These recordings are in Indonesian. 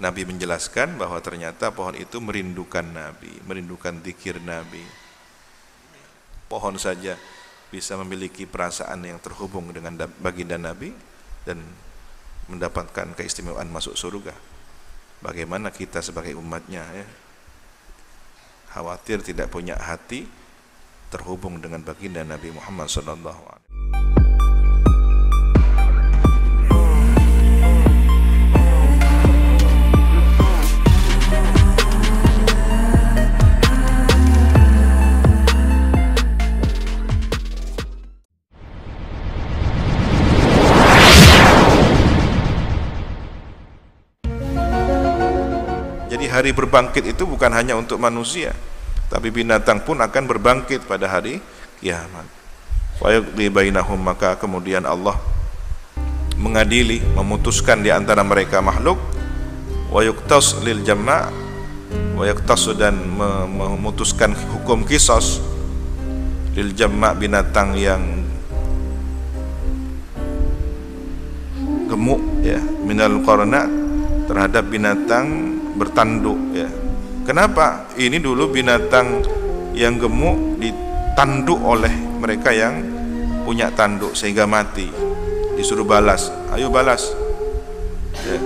Nabi menjelaskan bahwa ternyata pohon itu merindukan Nabi, merindukan zikir Nabi. Pohon saja bisa memiliki perasaan yang terhubung dengan baginda Nabi dan mendapatkan keistimewaan masuk surga. Bagaimana kita sebagai umatnya ya? Khawatir tidak punya hati terhubung dengan baginda Nabi Muhammad SAW. Jadi hari berbangkit itu bukan hanya untuk manusia, tapi binatang pun akan berbangkit pada hari kiamat. Wa yaqdi bainahum, maka kemudian Allah mengadili, memutuskan di antara mereka makhluk. Wa yuqtas lil jama', wa yuqtas, dan memutuskan hukum qisas lil jama', binatang yang gemuk ya, minal qarna, terhadap binatang bertanduk ya. Kenapa? Ini dulu binatang yang gemuk ditanduk oleh mereka yang punya tanduk sehingga mati. Disuruh balas, ayo balas ya.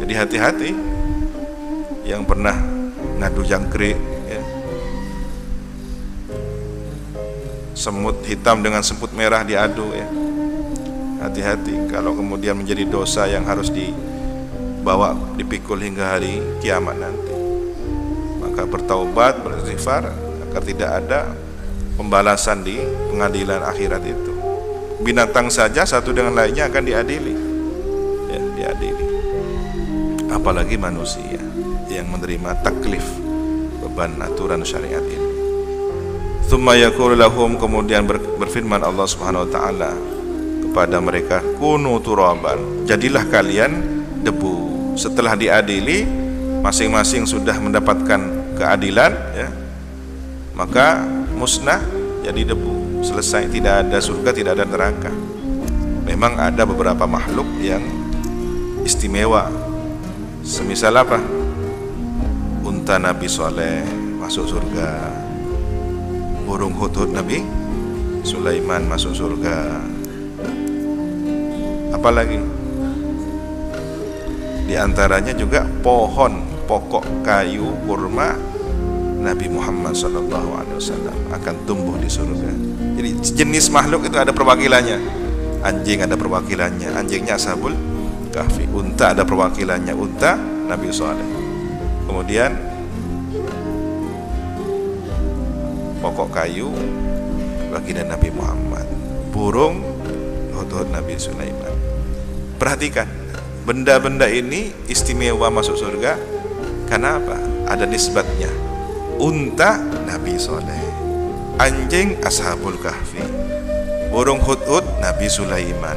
Jadi hati-hati yang pernah ngadu jangkrik ya. Semut hitam dengan semut merah diadu ya. Hati-hati kalau kemudian menjadi dosa yang harus dibawa, dipikul hingga hari kiamat nanti. Maka bertaubat, beristighfar agar tidak ada pembalasan di pengadilan akhirat itu. Binatang saja satu dengan lainnya akan diadili ya, diadili. Apalagi manusia yang menerima taklif, beban aturan syariat ini. Tsumma yaqulu lahum, kemudian berfirman Allah Subhanahu wa taala kepada mereka, kunu turaban, jadilah kalian debu. Setelah diadili, masing-masing sudah mendapatkan keadilan ya, maka musnah jadi debu, selesai, tidak ada surga, tidak ada neraka. Memang ada beberapa makhluk yang istimewa, semisal apa? Unta Nabi Soleh masuk surga, burung hudhud Nabi Sulaiman masuk surga. Apalagi di antaranya juga pohon, pokok kayu kurma Nabi Muhammad SAW akan tumbuh di surga. Jadi jenis makhluk itu ada perwakilannya. Anjing ada perwakilannya, anjingnya Ashabul Kahfi. Unta ada perwakilannya, unta Nabi Saleh. Kemudian pokok kayu baginda Nabi Muhammad, burung hudhud Nabi Sulaiman. Perhatikan, benda-benda ini istimewa masuk surga karena apa? Ada nisbatnya. Unta Nabi Soleh, anjing Ashabul Kahfi, burung hudhud Nabi Sulaiman.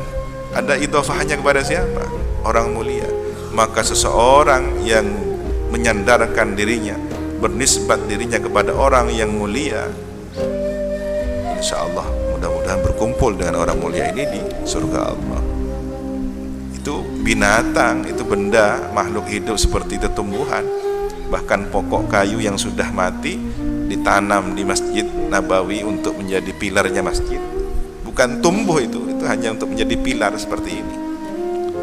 Ada idhofahnya kepada siapa? Orang mulia. Maka seseorang yang menyandarkan dirinya, bernisbat dirinya kepada orang yang mulia, insya Allah mudah-mudahan berkumpul dengan orang mulia ini di surga Allah. Itu binatang, itu benda, makhluk hidup seperti tumbuhan. Bahkan pokok kayu yang sudah mati ditanam di Masjid Nabawi untuk menjadi pilarnya masjid. Bukan tumbuh itu hanya untuk menjadi pilar seperti ini.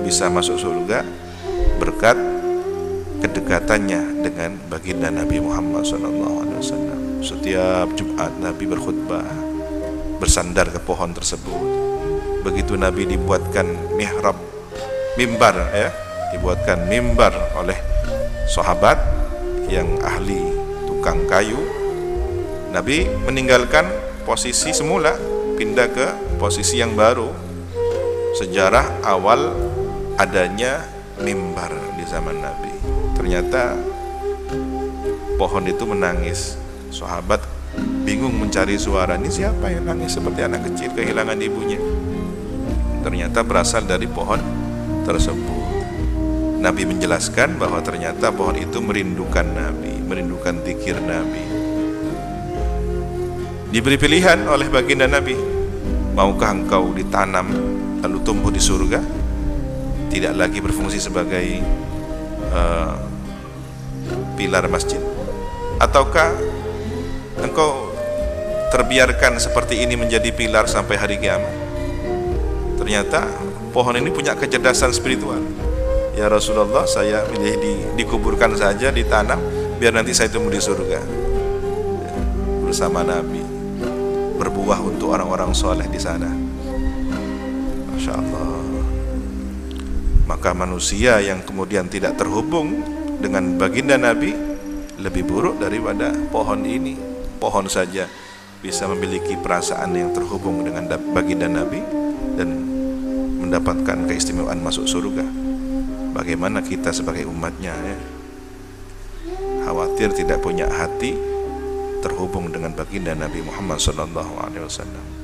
Bisa masuk surga berkat kedekatannya dengan baginda Nabi Muhammad SAW. Setiap Jumat Nabi berkhutbah, bersandar ke pohon tersebut. Begitu Nabi dibuatkan mihrab, mimbar ya, dibuatkan mimbar oleh sahabat yang ahli tukang kayu, Nabi meninggalkan posisi semula, pindah ke posisi yang baru. Sejarah awal adanya mimbar di zaman Nabi. Ternyata pohon itu menangis. Sahabat bingung mencari suara, ini siapa yang nangis seperti anak kecil kehilangan ibunya. Ternyata berasal dari pohon tersebut. Nabi menjelaskan bahwa ternyata pohon itu merindukan Nabi, merindukan zikir Nabi. Diberi pilihan oleh baginda Nabi, maukah engkau ditanam lalu tumbuh di surga, tidak lagi berfungsi sebagai pilar masjid? Ataukah engkau terbiarkan seperti ini menjadi pilar sampai hari kiamat? Ternyata pohon ini punya kecerdasan spiritual. Ya Rasulullah, saya dikuburkan saja, ditanam, biar nanti saya tumbuh di surga bersama Nabi, berbuah untuk orang-orang soleh di sana. Masya Allah. Maka manusia yang kemudian tidak terhubung dengan baginda Nabi lebih buruk daripada pohon ini. Pohon saja bisa memiliki perasaan yang terhubung dengan baginda Nabi dan mendapatkan keistimewaan masuk surga. Bagaimana kita sebagai umatnya, ya? Khawatir tidak punya hati terhubung dengan baginda Nabi Muhammad SAW.